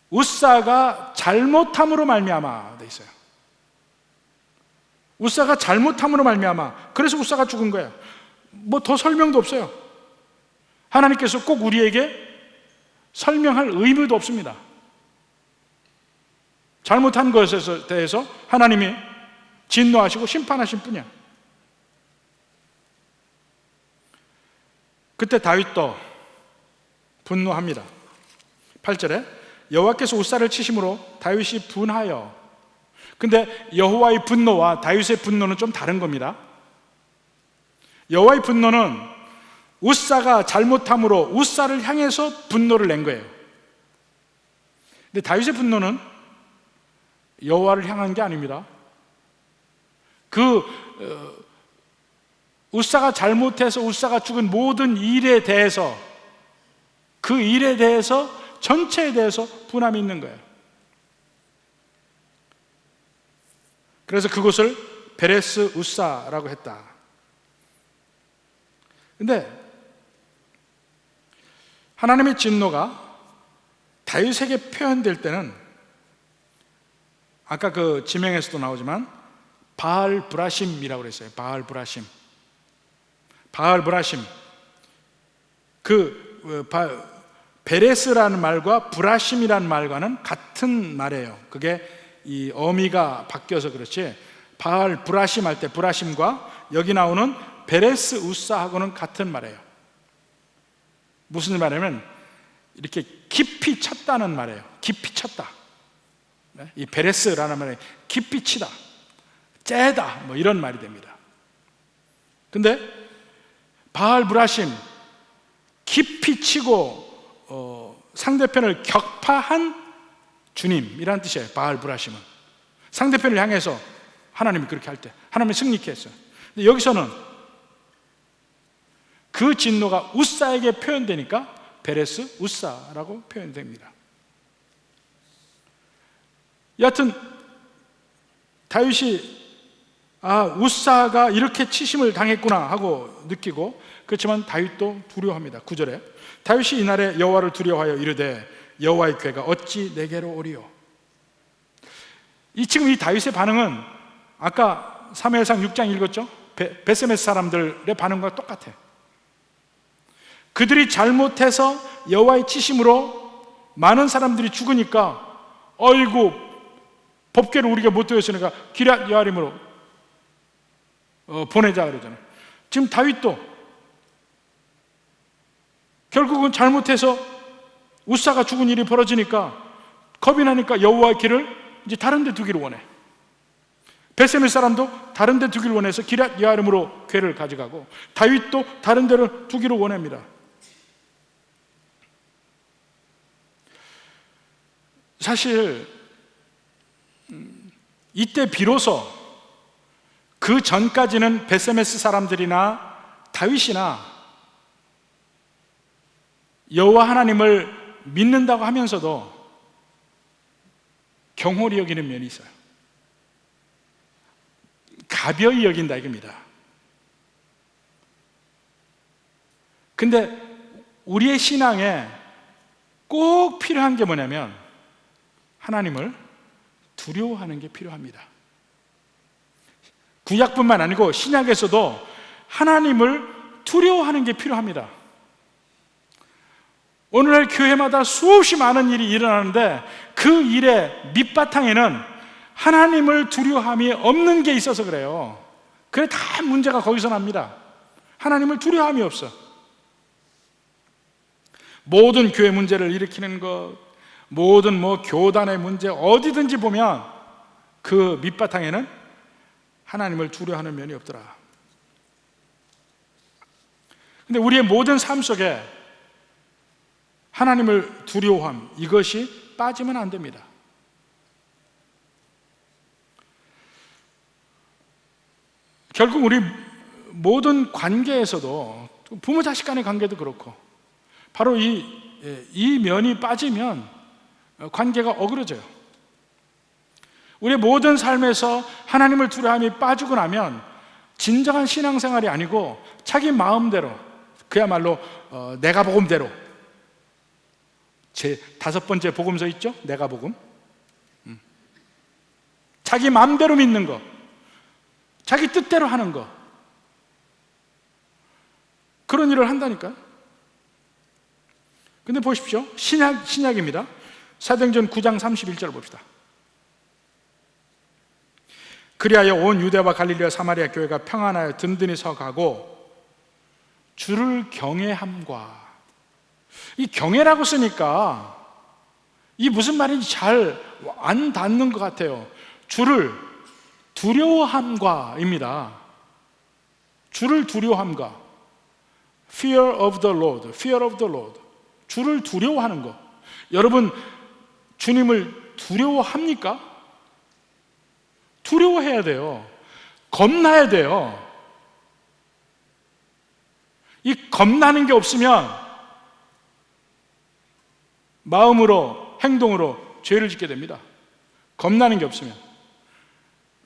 웃사가 잘못함으로 말미암아 돼 있어요. 웃사가 잘못함으로 말미암아. 그래서 웃사가 죽은 거예요. 뭐 더 설명도 없어요. 하나님께서 꼭 우리에게 설명할 의무도 없습니다. 잘못한 것에 대해서 하나님이 진노하시고 심판하신 뿐이야. 그때 다윗도 분노합니다. 8절에 여호와께서 우사를 치심으로 다윗이 분하여. 근데 여호와의 분노와 다윗의 분노는 좀 다른 겁니다. 여호와의 분노는 우사가 잘못함으로 우사를 향해서 분노를 낸 거예요. 근데 다윗의 분노는 여호와를 향한 게 아닙니다. 우사가 잘못해서 우사가 죽은 모든 일에 대해서, 그 일에 대해서, 전체에 대해서 분함이 있는 거예요. 그래서 그곳을 베레스 우사라고 했다. 근데 하나님의 진노가 다윗에게 표현될 때는 아까 그 지명에서도 나오지만 바알 브라심이라고 그랬어요. 바알 브라심. 바알 브라심. 베레스라는 말과 브라심이라는 말과는 같은 말이에요. 그게 이 어미가 바뀌어서 그렇지, 바알 브라심 할 때 브라심과 여기 나오는 베레스 우사하고는 같은 말이에요. 무슨 말이냐면 이렇게 깊이 쳤다는 말이에요. 깊이 쳤다. 이 베레스라는 말이 깊이 치다, 째다, 뭐 이런 말이 됩니다. 근데 바알 브라심, 깊이 치고 상대편을 격파한 주님이란 뜻이에요. 바알 브라심은 상대편을 향해서 하나님이 그렇게 할 때 하나님이 승리케 했어요. 근데 여기서는 그 진노가 우사에게 표현되니까 베레스 우사라고 표현됩니다. 여하튼 다윗이 우사가 이렇게 치심을 당했구나 하고 느끼고, 그렇지만 다윗도 두려워합니다. 9절에 다윗이 이날에 여호와를 두려워하여 이르되 여호와의 궤가 어찌 내게로 오리요. 지금 이 다윗의 반응은 아까 사무엘상 6장 읽었죠? 베세메스 사람들의 반응과 똑같아요. 그들이 잘못해서 여호와의 치심으로 많은 사람들이 죽으니까 어이구, 법궤를 우리가 못 드렸으니까 기럇 여아림으로 보내자 그러잖아요. 지금 다윗도 결국은 잘못해서 우사가 죽은 일이 벌어지니까 겁이 나니까 여호와의 길을 이제 다른 데 두기를 원해. 베세메스 사람도 다른 데 두기를 원해서 기럇 여아림으로 궤를 가져가고, 다윗도 다른 데를 두기를 원합니다. 사실 이때 비로소, 그 전까지는 베세메스 사람들이나 다윗이나 여호와 하나님을 믿는다고 하면서도 경홀히 여기는 면이 있어요. 가벼이 여긴다 이겁니다. 근데 우리의 신앙에 꼭 필요한 게 뭐냐면 하나님을 두려워하는 게 필요합니다. 구약뿐만 아니고 신약에서도 하나님을 두려워하는 게 필요합니다. 오늘날 교회마다 수없이 많은 일이 일어나는데 그 일의 밑바탕에는 하나님을 두려워함이 없는 게 있어서 그래요. 그래, 다 문제가 거기서 납니다. 하나님을 두려워함이 없어. 모든 교회 문제를 일으키는 것, 모든 교단의 문제, 어디든지 보면 그 밑바탕에는 하나님을 두려워하는 면이 없더라. 근데 우리의 모든 삶 속에 하나님을 두려워함, 이것이 빠지면 안 됩니다. 결국 우리 모든 관계에서도, 부모 자식 간의 관계도 그렇고, 바로 이 면이 빠지면 관계가 어그러져요. 우리 모든 삶에서 하나님을 두려움이 빠지고 나면 진정한 신앙생활이 아니고 자기 마음대로, 그야말로 내가 복음대로, 제 5번째 복음서 있죠? 내가 복음. 자기 마음대로 믿는 거, 자기 뜻대로 하는 거, 그런 일을 한다니까요. 근데 보십시오. 신약입니다. 사도행전 9장 31절 봅시다. 그리하여 온 유대와 갈릴리와 사마리아 교회가 평안하여 든든히 서가고 주를 경외함과, 이 경외라고 쓰니까 이 무슨 말인지 잘 안 닿는 것 같아요. 주를 두려워함과입니다. 주를 두려워함과, fear of the Lord, fear of the Lord. 주를 두려워하는 것. 여러분, 주님을 두려워합니까? 두려워해야 돼요. 겁나야 돼요. 이 겁나는 게 없으면 마음으로, 행동으로 죄를 짓게 됩니다. 겁나는 게 없으면.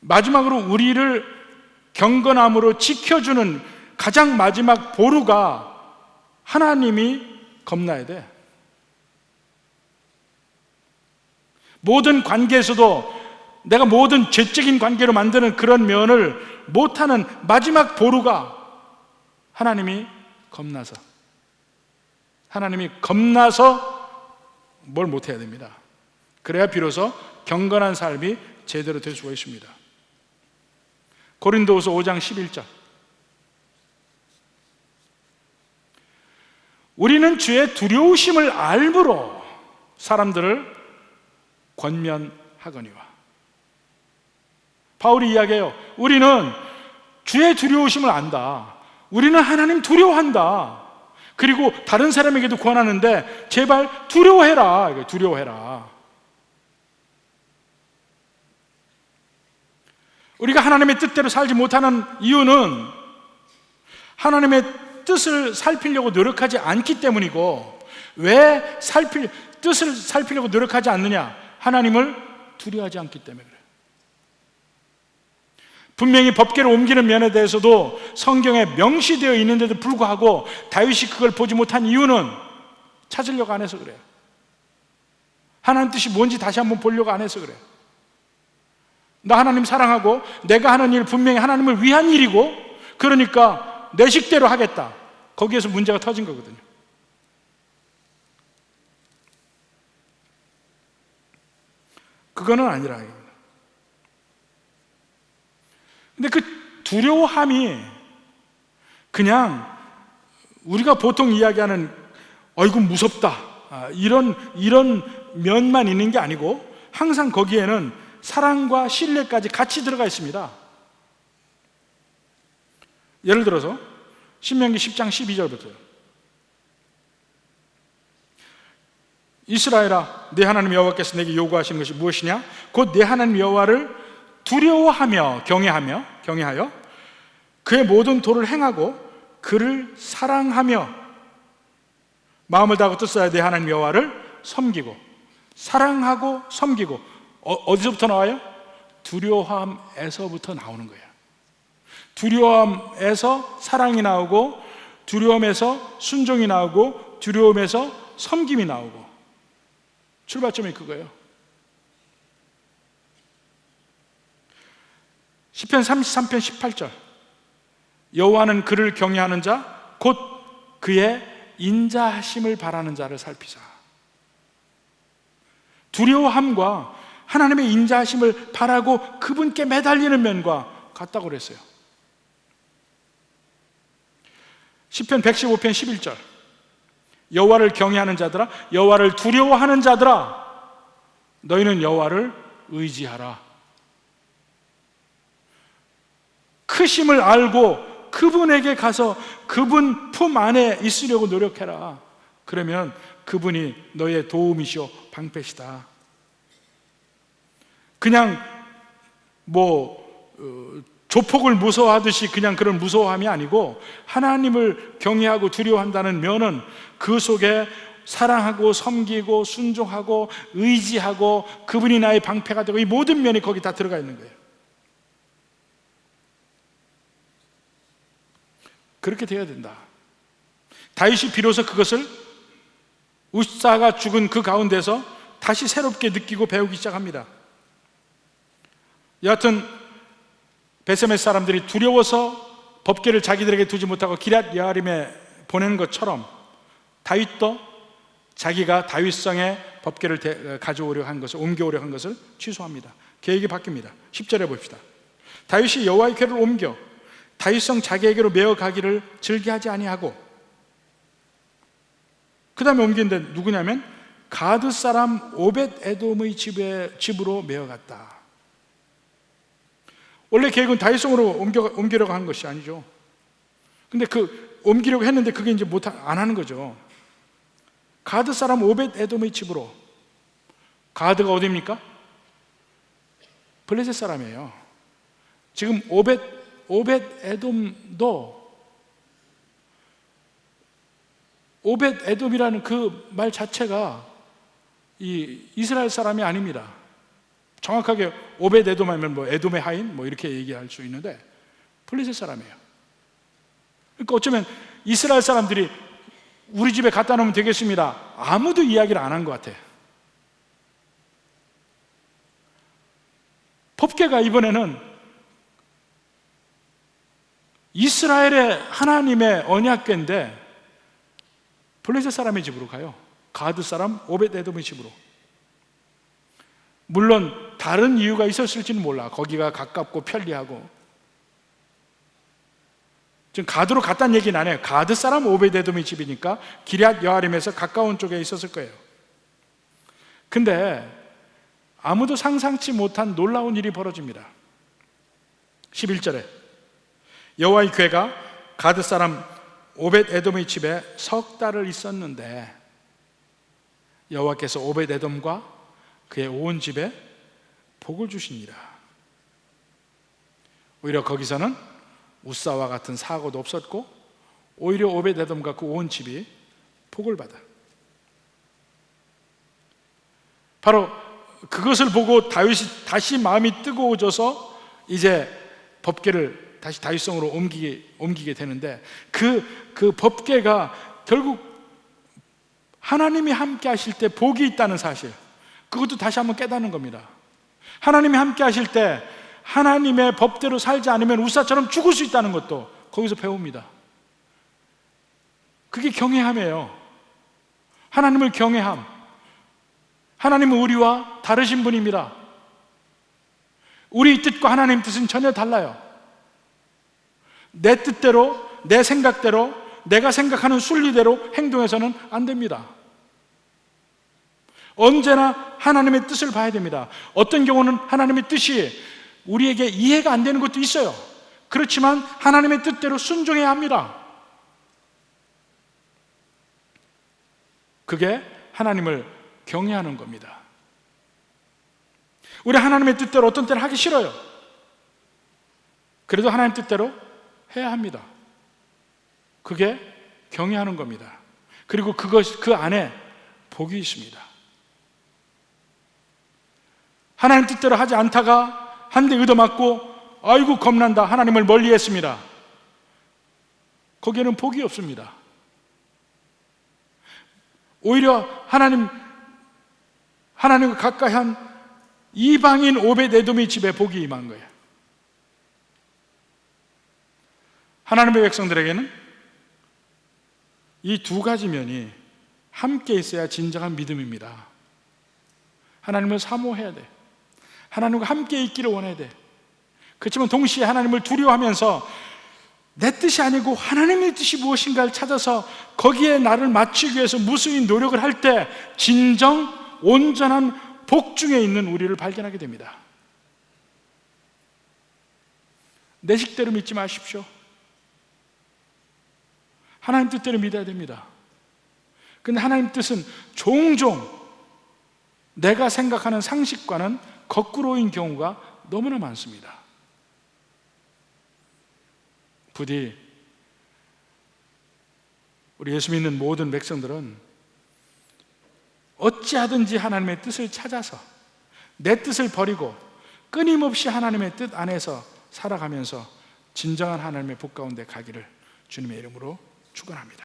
마지막으로 우리를 경건함으로 지켜주는 가장 마지막 보루가 하나님이 겁나야 돼. 모든 관계에서도 내가 모든 죄적인 관계로 만드는 그런 면을 못하는 마지막 보루가 하나님이 겁나서, 하나님이 겁나서 뭘 못해야 됩니다. 그래야 비로소 경건한 삶이 제대로 될 수가 있습니다. 고린도후서 5장 11절. 우리는 주의 두려우심을 알므로 사람들을 권면하거니와. 바울이 이야기해요. 우리는 주의 두려우심을 안다. 우리는 하나님 두려워한다. 그리고 다른 사람에게도 권하는데 제발 두려워해라. 두려워해라. 우리가 하나님의 뜻대로 살지 못하는 이유는 하나님의 뜻을 살피려고 노력하지 않기 때문이고, 왜 뜻을 살피려고 노력하지 않느냐? 하나님을 두려워하지 않기 때문에 그래요. 분명히 법궤를 옮기는 면에 대해서도 성경에 명시되어 있는데도 불구하고 다윗이 그걸 보지 못한 이유는 찾으려고 안 해서 그래요. 하나님 뜻이 뭔지 다시 한번 보려고 안 해서 그래요. 나 하나님 사랑하고 내가 하는 일 분명히 하나님을 위한 일이고, 그러니까 내 식대로 하겠다. 거기에서 문제가 터진 거거든요. 그거는 아니라. 근데 그 두려워함이 그냥 우리가 보통 이야기하는 어이구 무섭다 이런 면만 있는 게 아니고, 항상 거기에는 사랑과 신뢰까지 같이 들어가 있습니다. 예를 들어서 신명기 10장 12절부터요. 이스라엘아, 내 하나님 여호와께서 내게 요구하시는 것이 무엇이냐? 곧 내 하나님 여호와를 두려워하며 경외하여 그의 모든 도를 행하고 그를 사랑하며 마음을 다하고 뜻을 내 하나님 여호와를 섬기고. 사랑하고 섬기고. 어디서부터 나와요? 두려워함에서부터 나오는 거예요. 두려움에서 사랑이 나오고, 두려움에서 순종이 나오고, 두려움에서 섬김이 나오고. 출발점이 그거예요. 시편 33편 18절. 여호와는 그를 경외하는 자 곧 그의 인자하심을 바라는 자를 살피사. 두려워함과 하나님의 인자하심을 바라고 그분께 매달리는 면과 같다고 그랬어요. 시편 115편 11절. 여호와를 경외하는 자들아, 여호와를 두려워하는 자들아, 너희는 여호와를 의지하라. 크심을 알고 그분에게 가서 그분 품 안에 있으려고 노력해라. 그러면 그분이 너의 도움이시오 방패시다. 그냥 조폭을 무서워하듯이 그냥 그런 무서워함이 아니고, 하나님을 경외하고 두려워한다는 면은 그 속에 사랑하고 섬기고 순종하고 의지하고 그분이 나의 방패가 되고, 이 모든 면이 거기 다 들어가 있는 거예요. 그렇게 되어야 된다. 다윗이 비로소 그것을 웃사가 죽은 그 가운데서 다시 새롭게 느끼고 배우기 시작합니다. 여하튼 베세메 사람들이 두려워서 법궤를 자기들에게 두지 못하고 기럇 여아림에 보내는 것처럼 다윗도 자기가 다윗성에 법궤를 가져오려 한 것을, 옮겨오려 한 것을 취소합니다. 계획이 바뀝니다. 10절에 봅시다. 다윗이 여호와의 궤를 옮겨 다윗성 자기에게로 메어 가기를 즐겨하지 아니하고 그 다음에 옮기는데 누구냐면 가드 사람 오벳 에돔의 집으로 메어갔다. 원래 계획은 다윗성으로 옮기려고 한 것이 아니죠. 근데 옮기려고 했는데 그게 이제 안 하는 거죠. 가드 사람 오벳 에돔의 집으로. 가드가 어디입니까? 블레셋 사람이에요. 지금 오벳 에돔도 오벳 에돔이라는 그 말 자체가 이스라엘 사람이 아닙니다. 정확하게 오벳 에돔 하면 에돔의 하인 이렇게 얘기할 수 있는데 블레셋 사람이에요. 그러니까 어쩌면 이스라엘 사람들이 우리 집에 갖다 놓으면 되겠습니다. 아무도 이야기를 안 한 것 같아요. 법궤가 이번에는 이스라엘의 하나님의 언약궤인데 블레셋 사람의 집으로 가요. 가드 사람 오벳 에돔의 집으로. 물론 다른 이유가 있었을지는 몰라. 거기가 가깝고 편리하고. 지금 가드로 갔다는 얘기는 안 해요. 가드 사람 오벳 에돔의 집이니까 기럇 여아림에서 가까운 쪽에 있었을 거예요. 근데 아무도 상상치 못한 놀라운 일이 벌어집니다. 11절에 여호와의 궤가 가드 사람 오벳 에돔의 집에 석 달을 있었는데 여호와께서 오벳 에돔과 그의 온 집에 복을 주시니라. 오히려 거기서는 우사와 같은 사고도 없었고 오히려 오벳 에돔과 그 온 집이 복을 받아. 바로 그것을 보고 다윗이 다시 마음이 뜨거워져서 이제 법궤를 다시 다윗성으로 옮기게 되는데 그 법궤가 결국 하나님이 함께 하실 때 복이 있다는 사실, 그것도 다시 한번 깨닫는 겁니다. 하나님이 함께 하실 때 하나님의 법대로 살지 않으면 우사처럼 죽을 수 있다는 것도 거기서 배웁니다. 그게 경외함이에요. 하나님을 경외함. 하나님은 우리와 다르신 분입니다. 우리 뜻과 하나님 뜻은 전혀 달라요. 내 뜻대로, 내 생각대로, 내가 생각하는 순리대로 행동해서는 안 됩니다. 언제나 하나님의 뜻을 봐야 됩니다. 어떤 경우는 하나님의 뜻이 우리에게 이해가 안 되는 것도 있어요. 그렇지만 하나님의 뜻대로 순종해야 합니다. 그게 하나님을 경외하는 겁니다. 우리 하나님의 뜻대로 어떤 때는 하기 싫어요. 그래도 하나님 뜻대로 해야 합니다. 그게 경외하는 겁니다. 그리고 그 안에 복이 있습니다. 하나님 뜻대로 하지 않다가 한 대 얻어맞고 아이고 겁난다, 하나님을 멀리했습니다. 거기에는 복이 없습니다. 오히려 하나님과 가까이 한 이방인 오벳 에돔의 집에 복이 임한 거예요. 하나님의 백성들에게는 이 두 가지 면이 함께 있어야 진정한 믿음입니다. 하나님을 사모해야 돼. 하나님과 함께 있기를 원해야 돼. 그렇지만 동시에 하나님을 두려워하면서 내 뜻이 아니고 하나님의 뜻이 무엇인가를 찾아서 거기에 나를 맞추기 위해서 무수히 노력을 할 때 진정 온전한 복 중에 있는 우리를 발견하게 됩니다. 내 식대로 믿지 마십시오. 하나님 뜻대로 믿어야 됩니다. 그런데 하나님 뜻은 종종 내가 생각하는 상식과는 거꾸로인 경우가 너무나 많습니다. 부디 우리 예수 믿는 모든 백성들은 어찌하든지 하나님의 뜻을 찾아서 내 뜻을 버리고 끊임없이 하나님의 뜻 안에서 살아가면서 진정한 하나님의 복 가운데 가기를 주님의 이름으로 축원합니다.